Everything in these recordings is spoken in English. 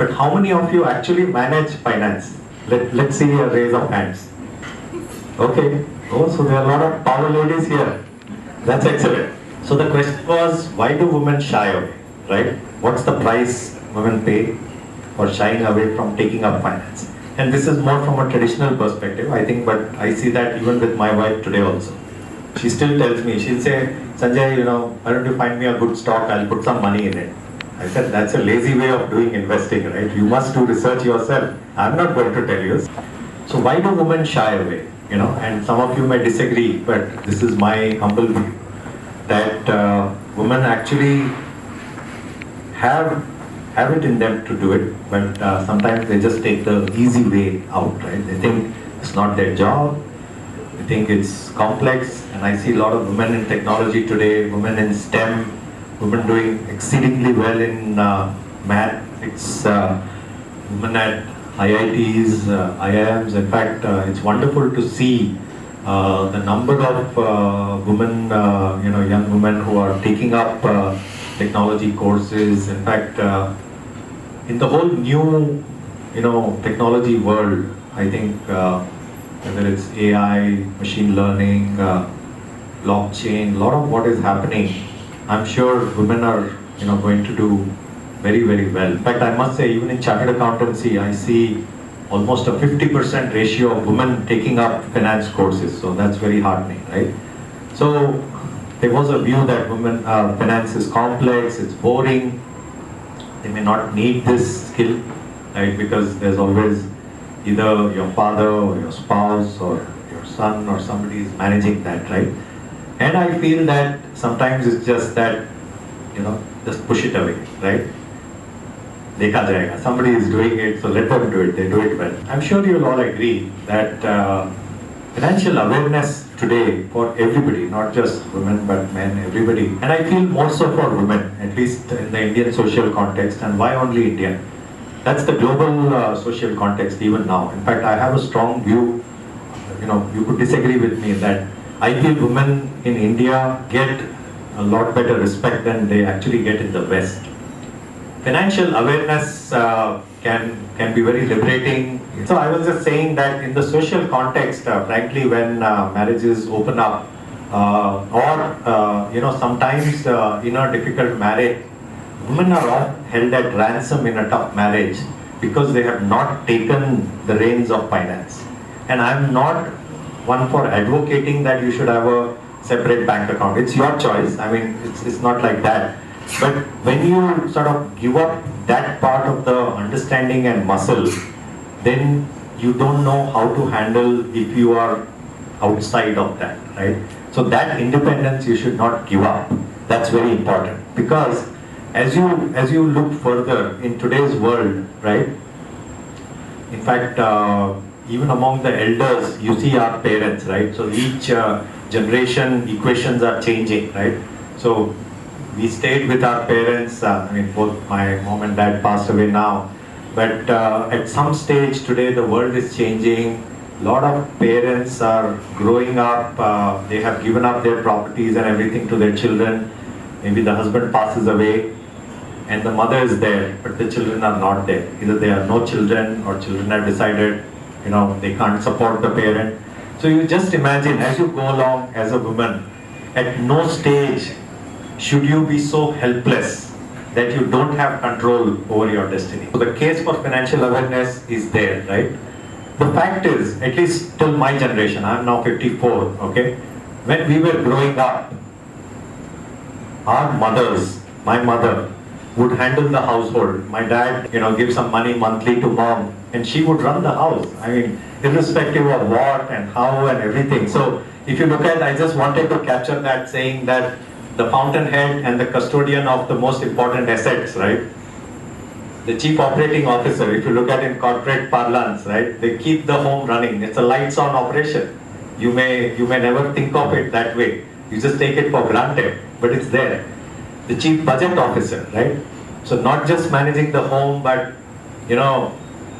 But how many of you actually manage finance? Let's see a raise of hands. Okay. Oh, so there are a lot of power ladies here. That's excellent. So the question was, why do women shy away, right? What's the price women pay for shying away from taking up finance? And this is more from a traditional perspective, I think, but I see that even with my wife today also. She still tells me, she'll say, Sanjay, why don't you find me a good stock, I'll put some money in it. I said, that's a lazy way of doing investing, right? You must do research yourself. I'm not going to tell you. So why do women shy away? And some of you may disagree, but this is my humble view, that women actually have it in them to do it, but sometimes they just take the easy way out, right? They think it's not their job, they think it's complex, and I see a lot of women in technology today, women in STEM, women doing exceedingly well in mathematics, women at IITs, IIMs. In fact, it's wonderful to see the number of women, young women who are taking up technology courses. In fact, in the whole new, technology world, I think whether it's AI, machine learning, blockchain, a lot of what is happening, I'm sure women are, going to do very, very well. In fact, I must say, even in chartered accountancy, I see almost a 50% ratio of women taking up finance courses. So that's very heartening, right? So there was a view that women finance is complex, it's boring, they may not need this skill, right? Because there's always either your father or your spouse or your son or somebody is managing that, right? And I feel that sometimes it's just that, just push it away, right? Dekha jayega. Somebody is doing it, so let them do it, they do it well. I'm sure you'll all agree that financial awareness today for everybody, not just women but men, everybody, and I feel more so for women, at least in the Indian social context. And why only Indian? That's the global social context even now. In fact, I have a strong view, you could disagree with me, that I feel women in India get a lot better respect than they actually get in the West. Financial awareness can be very liberating. So I was just saying that in the social context, frankly, when marriages open up, or sometimes in a difficult marriage, women are often held at ransom in a tough marriage because they have not taken the reins of finance. And I'm not one for advocating that you should have a separate bank account. It's your choice. I mean, it's not like that. But when you sort of give up that part of the understanding and muscle, then you don't know how to handle if you are outside of that, right? So that independence you should not give up. That's very important, because as you look further in today's world, right? In fact, even among the elders, you see our parents, right? So each generation equations are changing, right? So we stayed with our parents. Both my mom and dad passed away now. But at some stage today, the world is changing. A lot of parents are growing up. They have given up their properties and everything to their children. Maybe the husband passes away and the mother is there, but the children are not there. Either they are no children, or children have decided, they can't support the parent. So you just imagine, as you go along as a woman, at no stage should you be so helpless that you don't have control over your destiny. So the case for financial awareness is there, right? The fact is, at least till my generation, I'm now 54, okay? When we were growing up, our mothers, my mother, would handle the household. My dad, give some money monthly to mom, and she would run the house. Irrespective of what and how and everything. So if you look at, I just wanted to capture that, saying that the fountainhead and the custodian of the most important assets, right? The chief operating officer, if you look at in corporate parlance, right? They keep the home running. It's a lights on operation. You may never think of it that way. You just take it for granted, but it's there. The chief budget officer, right? So not just managing the home, but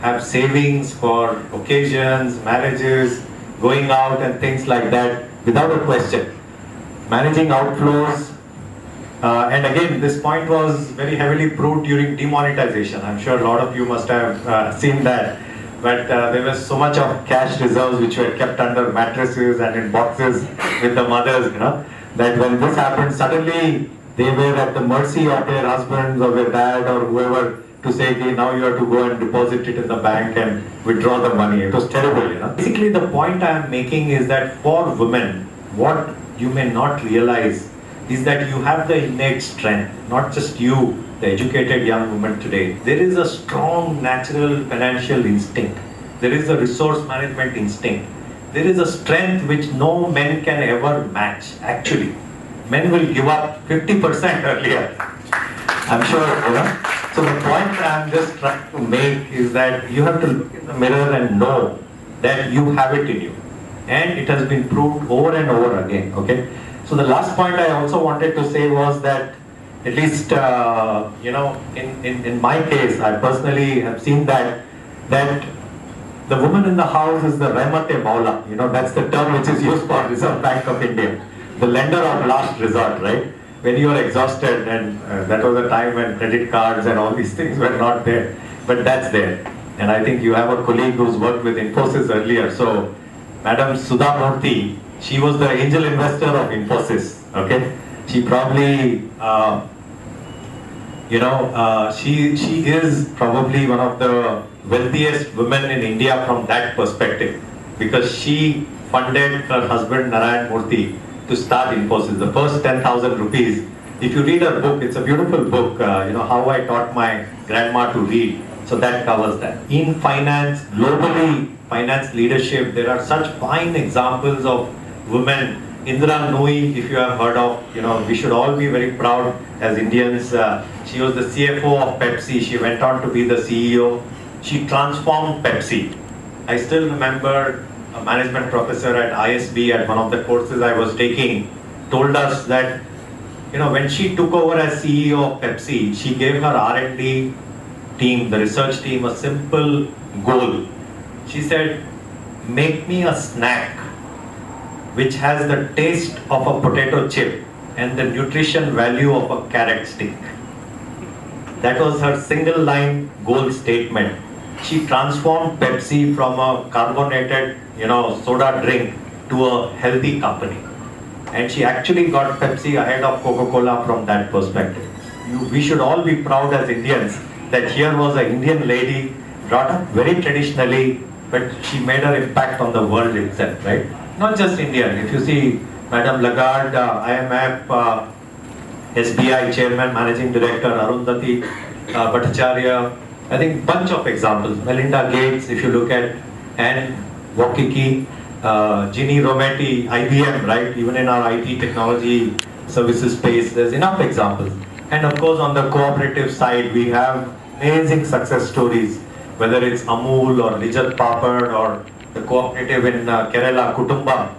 have savings for occasions, marriages, going out and things like that without a question. Managing outflows, And again, this point was very heavily proved during demonetization. I'm sure a lot of you must have seen that. But there was so much of cash reserves which were kept under mattresses and in boxes with the mothers, that when this happened, suddenly they were at the mercy of their husbands or their dad or whoever to say, okay, now you have to go and deposit it in the bank and withdraw the money. It was terrible, Basically, the point I am making is that for women, what you may not realize is that you have the innate strength, not just you, the educated young woman today. There is a strong natural financial instinct. There is a resource management instinct. There is a strength which no men can ever match, actually. Men will give up 50% earlier. I'm sure, So the point I'm just trying to make is that you have to look in the mirror and know that you have it in you. And it has been proved over and over again, okay? So the last point I also wanted to say was that at least, in my case, I personally have seen that the woman in the house is the Rahmat-e Maula. That's the term which is used for Reserve Bank of India. The lender of last resort, right? When you are exhausted, and that was a time when credit cards and all these things were not there. But that's there. And I think you have a colleague who's worked with Infosys earlier. So, Madam Sudha Murthy, she was the angel investor of Infosys, okay? She probably, she is probably one of the wealthiest women in India from that perspective, because she funded her husband Narayan Murthy to start Infosys. The first 10,000 rupees. If you read her book, it's a beautiful book, How I Taught My Grandma to Read. So that covers that. In finance, globally, finance leadership, there are such fine examples of women. Indra Nooyi, if you have heard of, we should all be very proud as Indians. She was the CFO of Pepsi. She went on to be the CEO. She transformed Pepsi. I still remember a management professor at ISB at one of the courses I was taking told us that, when she took over as CEO of Pepsi, she gave her R&D team, the research team, a simple goal. She said, make me a snack which has the taste of a potato chip and the nutrition value of a carrot stick. That was her single line goal statement. She transformed Pepsi from a carbonated, soda drink to a healthy company. And she actually got Pepsi ahead of Coca-Cola from that perspective. We should all be proud as Indians that here was an Indian lady brought up very traditionally, but she made her impact on the world itself, right? Not just India. If you see Madam Lagarde, IMF, SBI Chairman, Managing Director, Arundhati Bhattacharya, I think bunch of examples. Melinda Gates, if you look at Anne Wokicki, Ginny Rometty, IBM, right? Even in our IT technology services space, there's enough examples. And of course, on the cooperative side, we have amazing success stories, whether it's Amul or Lijat Papad or the cooperative in Kerala, Kutumba.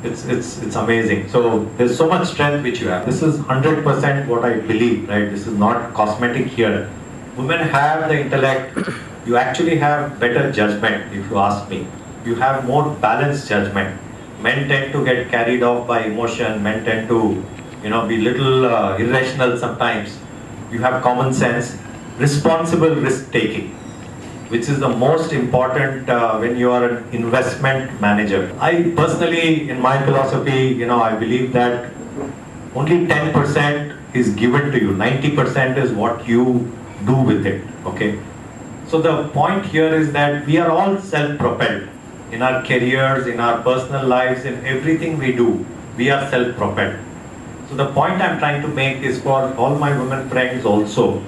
It's amazing. So there's so much strength which you have. This is 100% what I believe, right? This is not cosmetic here. Women have the intellect. You actually have better judgment, if you ask me. You have more balanced judgment. Men tend to get carried off by emotion. Men tend to, be little irrational sometimes. You have common sense, responsible risk-taking, which is the most important when you are an investment manager. I personally, in my philosophy, I believe that only 10% is given to you. 90% is what you do with it, okay? So the point here is that we are all self-propelled. In our careers, in our personal lives, in everything we do, we are self-propelled. So the point I'm trying to make is for all my women friends also,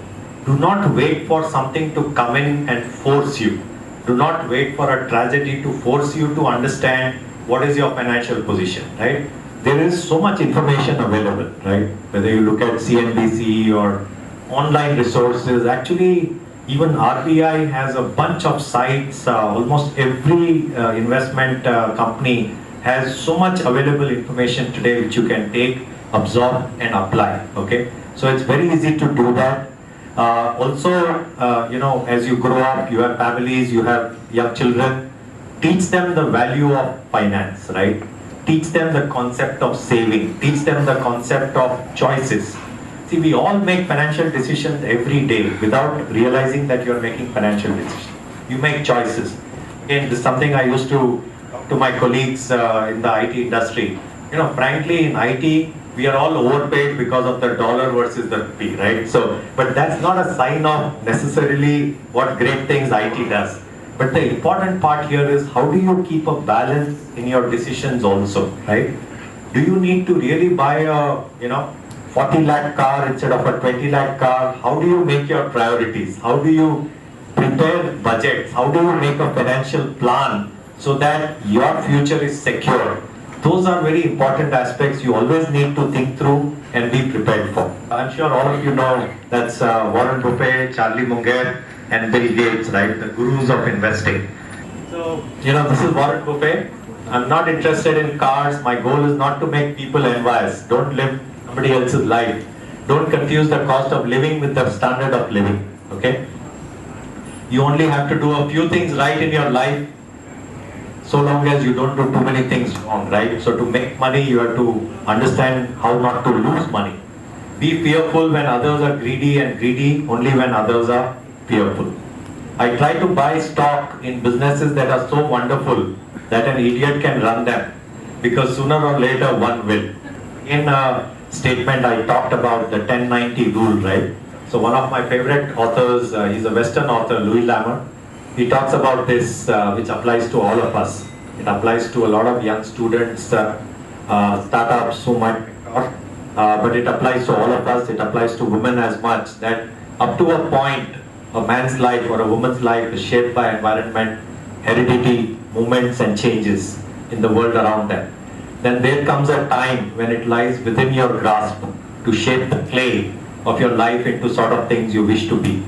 do not wait for something to come in and force you. Do not wait for a tragedy to force you to understand what is your financial position, right? There is so much information available, right? Whether you look at CNBC or online resources, actually even RBI has a bunch of sites, almost every investment company has so much available information today which you can take, absorb and apply, okay? So it's very easy to do that. As you grow up, you have families, you have young children, teach them the value of finance, right? Teach them the concept of saving, teach them the concept of choices. See, we all make financial decisions every day without realizing that you're making financial decisions. You make choices. Again, this is something I used to talk to my colleagues in the IT industry. Frankly, in IT, we are all overpaid because of the dollar versus the rupee, right? So, but that's not a sign of necessarily what great things IT does. But the important part here is how do you keep a balance in your decisions also, right? Do you need to really buy a, 40 lakh car instead of a 20 lakh car? How do you make your priorities? How do you prepare budgets? How do you make a financial plan so that your future is secure? Those are very important aspects you always need to think through and be prepared for. I'm sure all of you know that's Warren Buffett, Charlie Munger, and Bill Gates, right? The gurus of investing. So, this is Warren Buffett. I'm not interested in cars. My goal is not to make people envious. Don't live somebody else's life. Don't confuse the cost of living with the standard of living. Okay? You only have to do a few things right in your life, so long as you don't do too many things wrong, right? So to make money, you have to understand how not to lose money. Be fearful when others are greedy, and greedy only when others are fearful. I try to buy stock in businesses that are so wonderful that an idiot can run them, because sooner or later one will. In a statement I talked about the 1090 rule, right? So one of my favorite authors, he's a Western author, Louis Lammer. He talks about this, which applies to all of us. It applies to a lot of young students, startups who might be taught, but it applies to all of us. It applies to women as much, that up to a point, a man's life or a woman's life is shaped by environment, heredity, movements and changes in the world around them. Then there comes a time when it lies within your grasp to shape the clay of your life into sort of things you wish to be.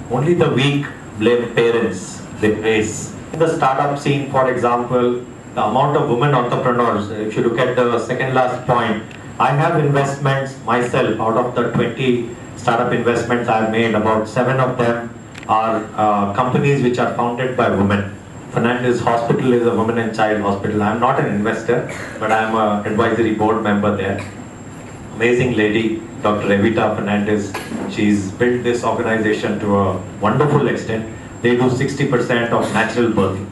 Only the weak blame parents, they race. In the startup scene, for example, the amount of women entrepreneurs, if you look at the second last point, I have investments myself. Out of the 20 startup investments I have made, about 7 of them are companies which are founded by women. Fernandez Hospital is a women and child hospital. I am not an investor, but I am an advisory board member there. Amazing lady, Dr. Evita Fernandez. She's built this organization to a wonderful extent. They do 60% of natural birthing,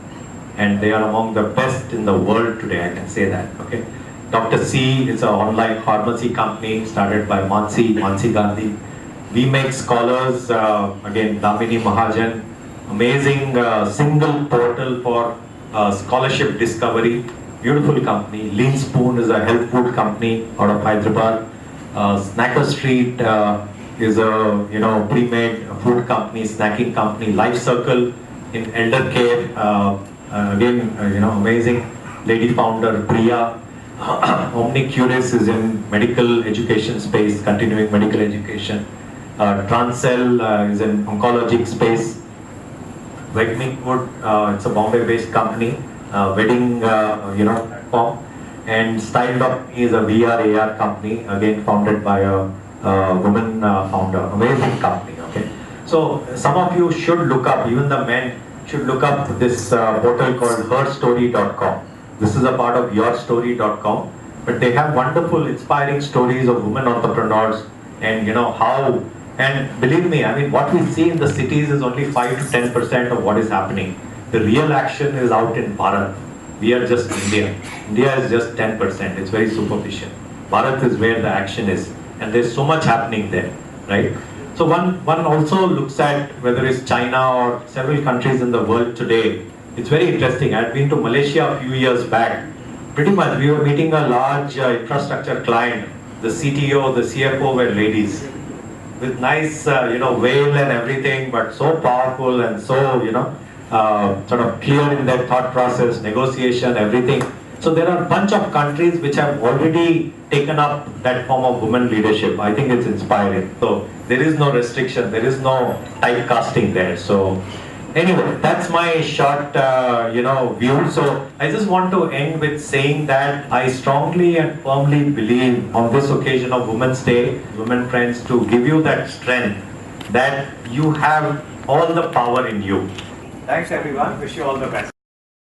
and they are among the best in the world today, I can say that. Okay. Dr. C is an online pharmacy company started by Mansi Gandhi. We make scholars, again, Damini Mahajan. Amazing single portal for scholarship discovery. Beautiful company. Lean Spoon is a health food company out of Hyderabad. Snacker Street is a pre-made food company, snacking company. Life Circle in elder care. Again, amazing lady founder Priya. Omnicuris is in medical education space, continuing medical education. Transcell is in oncologic space. Wegmingwood, it's a Bombay-based company, wedding, platform. And Style.me is a VR AR company, again founded by a woman founder. Amazing company. Okay. So some of you should look up, even the men should look up this portal called herstory.com. This is a part of yourstory.com, but they have wonderful, inspiring stories of women entrepreneurs, and how. And believe me, I mean, what we see in the cities is only 5 to 10% of what is happening. The real action is out in Bharat. We are just India. India is just 10%. It's very superficial. Bharat is where the action is. And there's so much happening there, right? So one also looks at whether it's China or several countries in the world today. It's very interesting. I had been to Malaysia a few years back. Pretty much we were meeting a large infrastructure client. The CTO, the CFO were ladies, with nice, veil and everything, but so powerful and so, sort of clear in their thought process, negotiation, everything. So there are a bunch of countries which have already taken up that form of women leadership. I think it's inspiring. So there is no restriction, there is no typecasting there. So anyway, that's my short, view. So I just want to end with saying that I strongly and firmly believe on this occasion of Women's Day, women friends, to give you that strength that you have all the power in you. Thanks everyone. Wish you all the best.